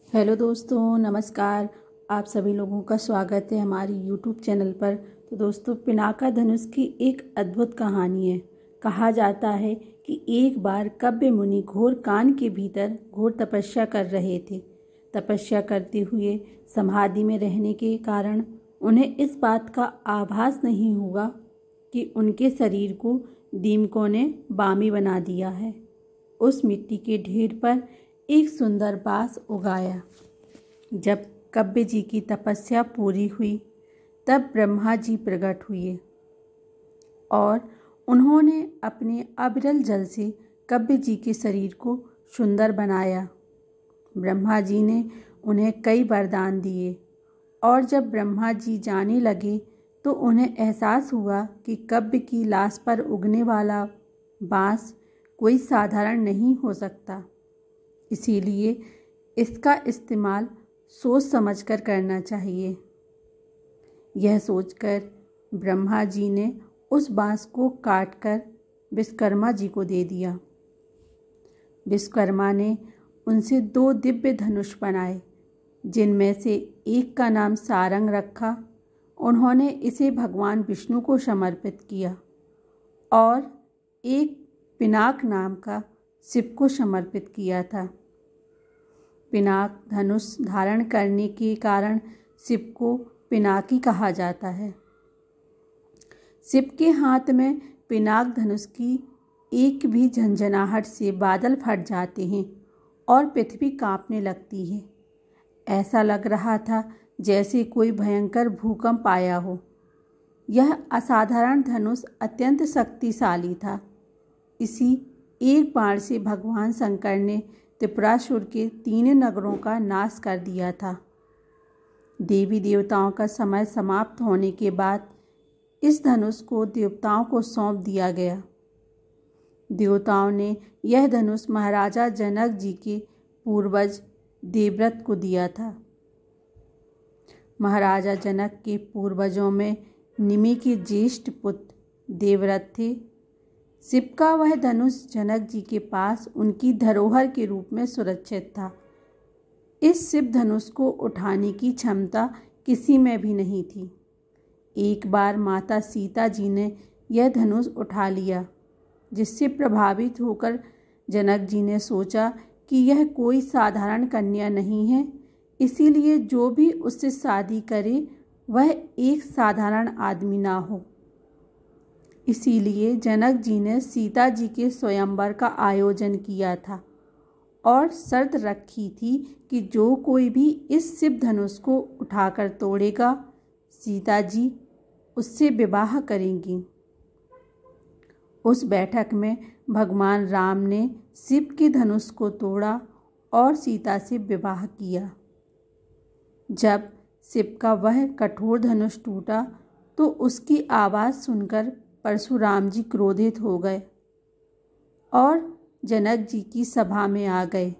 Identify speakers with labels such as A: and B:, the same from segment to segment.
A: Hello दोस्तों, नमस्कार। आप सभी लोगों का स्वागत है हमारी यूट्यूब चैनल पर। तो दोस्तों, पिनाका धनुष की एक अद्भुत कहानी है। कहा जाता है कि एक बार कव्य मुनि घोर कान के भीतर घोर तपस्या कर रहे थे। तपस्या करते हुए समाधि में रहने के कारण उन्हें इस बात का आभास नहीं हुआ कि उनके शरीर को दीमकों ने बामी बना दिया है। उस मिट्टी के ढेर पर एक सुंदर बांस उगाया। जब कव्य जी की तपस्या पूरी हुई तब ब्रह्मा जी प्रकट हुए और उन्होंने अपने अविरल जल से कव्य जी के शरीर को सुंदर बनाया। ब्रह्मा जी ने उन्हें कई वरदान दिए और जब ब्रह्मा जी जाने लगे तो उन्हें एहसास हुआ कि कव्य की लाश पर उगने वाला बांस कोई साधारण नहीं हो सकता। इसीलिए इसका इस्तेमाल सोच समझकर करना चाहिए। यह सोचकर ब्रह्मा जी ने उस बांस को काटकर विश्वकर्मा जी को दे दिया। विश्वकर्मा ने उनसे 2 दिव्य धनुष बनाए, जिनमें से एक का नाम सारंग रखा। उन्होंने इसे भगवान विष्णु को समर्पित किया और एक पिनाक नाम का शिव को समर्पित किया था। पिनाक धनुष धारण करने के कारण शिव को पिनाकी कहा जाता है। शिव के हाथ में पिनाक धनुष की एक भी झंझनाहट से बादल फट जाते हैं और पृथ्वी कांपने लगती है। ऐसा लग रहा था जैसे कोई भयंकर भूकंप आया हो। यह असाधारण धनुष अत्यंत शक्तिशाली था। इसी एक बाण से भगवान शंकर ने त्रिपुरासुर के 3 नगरों का नाश कर दिया था। देवी देवताओं का समय समाप्त होने के बाद इस धनुष को देवताओं को सौंप दिया गया। देवताओं ने यह धनुष महाराजा जनक जी के पूर्वज देवव्रत को दिया था। महाराजा जनक के पूर्वजों में निमि के ज्येष्ठ पुत्र देवव्रत थे। शिव का वह धनुष जनक जी के पास उनकी धरोहर के रूप में सुरक्षित था। इस शिव धनुष को उठाने की क्षमता किसी में भी नहीं थी। एक बार माता सीता जी ने यह धनुष उठा लिया, जिससे प्रभावित होकर जनक जी ने सोचा कि यह कोई साधारण कन्या नहीं है, इसीलिए जो भी उससे शादी करे वह एक साधारण आदमी ना हो। इसीलिए जनक जी ने सीता जी के स्वयंवर का आयोजन किया था और शर्त रखी थी कि जो कोई भी इस शिव धनुष को उठाकर तोड़ेगा, सीता जी उससे विवाह करेंगी। उस बैठक में भगवान राम ने शिव के धनुष को तोड़ा और सीता से विवाह किया। जब शिव का वह कठोर धनुष टूटा तो उसकी आवाज़ सुनकर परशुराम जी क्रोधित हो गए और जनक जी की सभा में आ गए,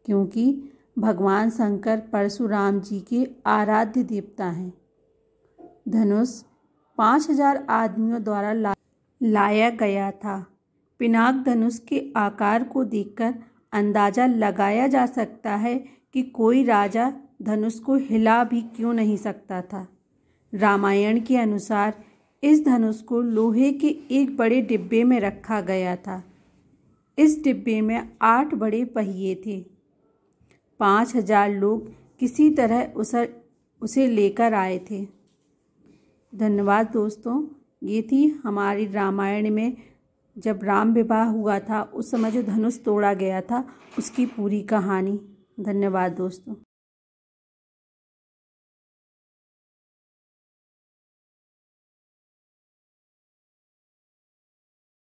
A: क्योंकि भगवान शंकर परशुराम जी के आराध्य देवता हैं। धनुष 5000 आदमियों द्वारा लाया गया था। पिनाक धनुष के आकार को देखकर अंदाजा लगाया जा सकता है कि कोई राजा धनुष को हिला भी क्यों नहीं सकता था। रामायण के अनुसार इस धनुष को लोहे के एक बड़े डिब्बे में रखा गया था। इस डिब्बे में 8 बड़े पहिए थे। 5000 लोग किसी तरह उसे लेकर आए थे। धन्यवाद दोस्तों। ये थी हमारी रामायण में जब राम विवाह हुआ था उस समय जो धनुष तोड़ा गया था उसकी पूरी कहानी। धन्यवाद दोस्तों।